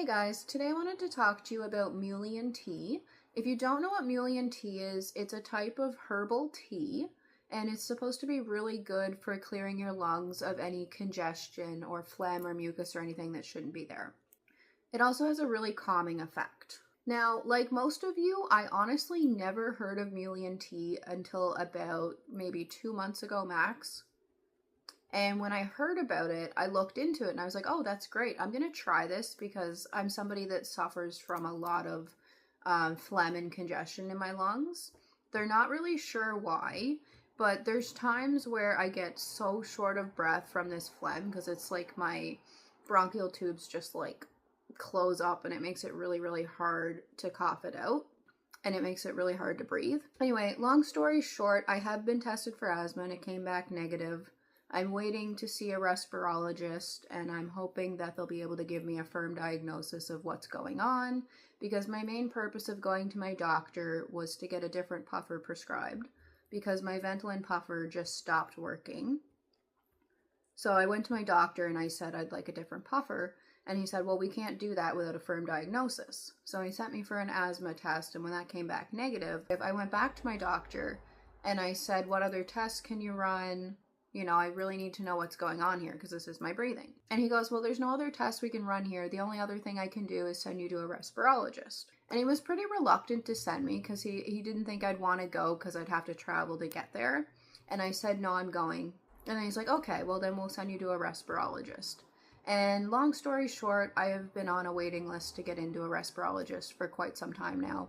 Hey guys, today I wanted to talk to you about Mullein tea. If you don't know what Mullein tea is, it's a type of herbal tea and it's supposed to be really good for clearing your lungs of any congestion or phlegm or mucus or anything that shouldn't be there. It also has a really calming effect. Now, like most of you, I honestly never heard of Mullein tea until about maybe 2 months ago max. And when I heard about it, I looked into it and I was like, oh, that's great. I'm going to try this because I'm somebody that suffers from a lot of phlegm and congestion in my lungs. They're not really sure why, but there's times where I get so short of breath from this phlegm because it's like my bronchial tubes just like close up and it makes it really, really hard to cough it out. And it makes it really hard to breathe. Anyway, long story short, I have been tested for asthma and it came back negative. I'm waiting to see a respirologist and I'm hoping that they'll be able to give me a firm diagnosis of what's going on because my main purpose of going to my doctor was to get a different puffer prescribed because my Ventolin puffer just stopped working. So I went to my doctor and I said I'd like a different puffer and he said, well, we can't do that without a firm diagnosis. So he sent me for an asthma test and when that came back negative, I went back to my doctor and I said, what other tests can you run? You know, I really need to know what's going on here because this is my breathing. And he goes, well, there's no other tests we can run here. The only other thing I can do is send you to a respirologist. And he was pretty reluctant to send me because he didn't think I'd want to go because I'd have to travel to get there. And I said, no, I'm going. And then he's like, okay, well, then we'll send you to a respirologist. And long story short, I have been on a waiting list to get into a respirologist for quite some time now.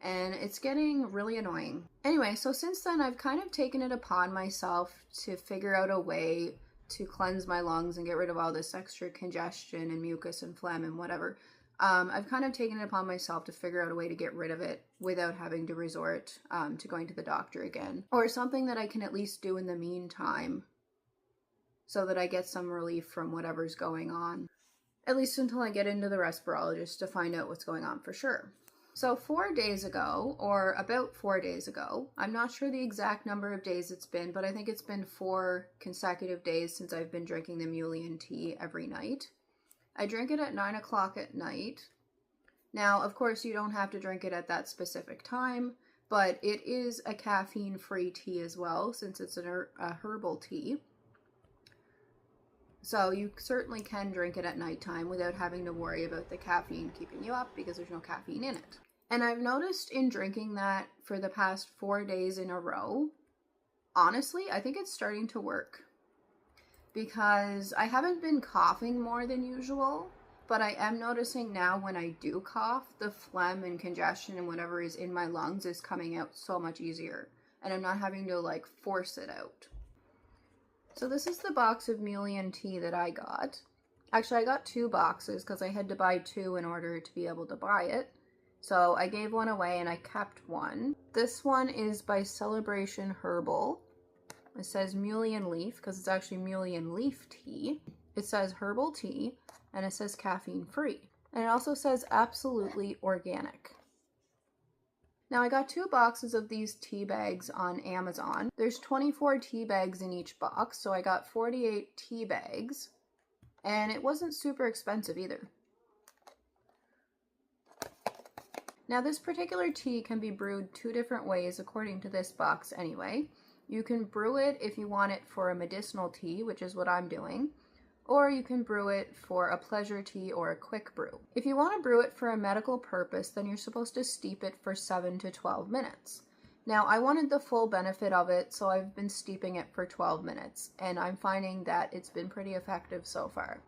And it's getting really annoying. Anyway, so since then I've kind of taken it upon myself to figure out a way to cleanse my lungs and get rid of all this extra congestion and mucus and phlegm and whatever. I've kind of taken it upon myself to figure out a way to get rid of it without having to resort to going to the doctor again. Or something that I can at least do in the meantime so that I get some relief from whatever's going on. At least until I get into the respirologist to find out what's going on for sure. So 4 days ago, or about 4 days ago, I'm not sure the exact number of days it's been, but I think it's been 4 consecutive days since I've been drinking the Mullein tea every night. I drink it at 9 o'clock at night. Now, of course, you don't have to drink it at that specific time, but it is a caffeine-free tea as well, since it's a herbal tea. So you certainly can drink it at nighttime without having to worry about the caffeine keeping you up because there's no caffeine in it. And I've noticed in drinking that for the past 4 days in a row, honestly, I think it's starting to work. Because I haven't been coughing more than usual, but I am noticing now when I do cough, the phlegm and congestion and whatever is in my lungs is coming out so much easier. And I'm not having to like force it out. So this is the box of Mullein tea that I got. Actually, I got 2 boxes because I had to buy 2 in order to be able to buy it. So I gave one away and I kept one. This one is by Celebration Herbal. It says Mullein Leaf because it's actually Mullein Leaf Tea. It says herbal tea and it says caffeine free. And it also says absolutely organic. Now I got 2 boxes of these tea bags on Amazon. There's 24 tea bags in each box, so I got 48 tea bags. And it wasn't super expensive either. Now this particular tea can be brewed 2 different ways according to this box anyway. You can brew it if you want it for a medicinal tea, which is what I'm doing, or you can brew it for a pleasure tea or a quick brew. If you want to brew it for a medical purpose, then you're supposed to steep it for 7 to 12 minutes. Now I wanted the full benefit of it, so I've been steeping it for 12 minutes, and I'm finding that it's been pretty effective so far.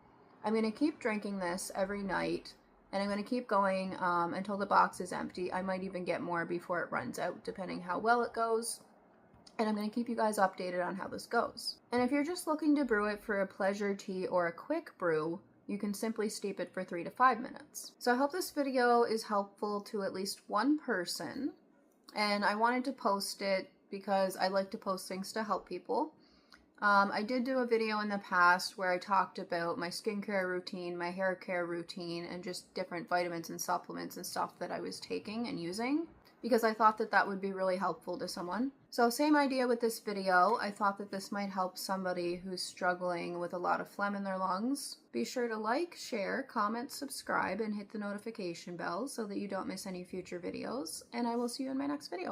I'm going to keep drinking this every night, and I'm going to keep going until the box is empty. I might even get more before it runs out, depending how well it goes. And I'm going to keep you guys updated on how this goes. And if you're just looking to brew it for a pleasure tea or a quick brew, you can simply steep it for 3 to 5 minutes. So I hope this video is helpful to at least one person. And I wanted to post it because I like to post things to help people. I did do a video in the past where I talked about my skincare routine, my hair care routine, and just different vitamins and supplements and stuff that I was taking and using. because I thought that that would be really helpful to someone. So same idea with this video. I thought that this might help somebody who's struggling with a lot of phlegm in their lungs. Be sure to like, share, comment, subscribe, and hit the notification bell so that you don't miss any future videos. And I will see you in my next video.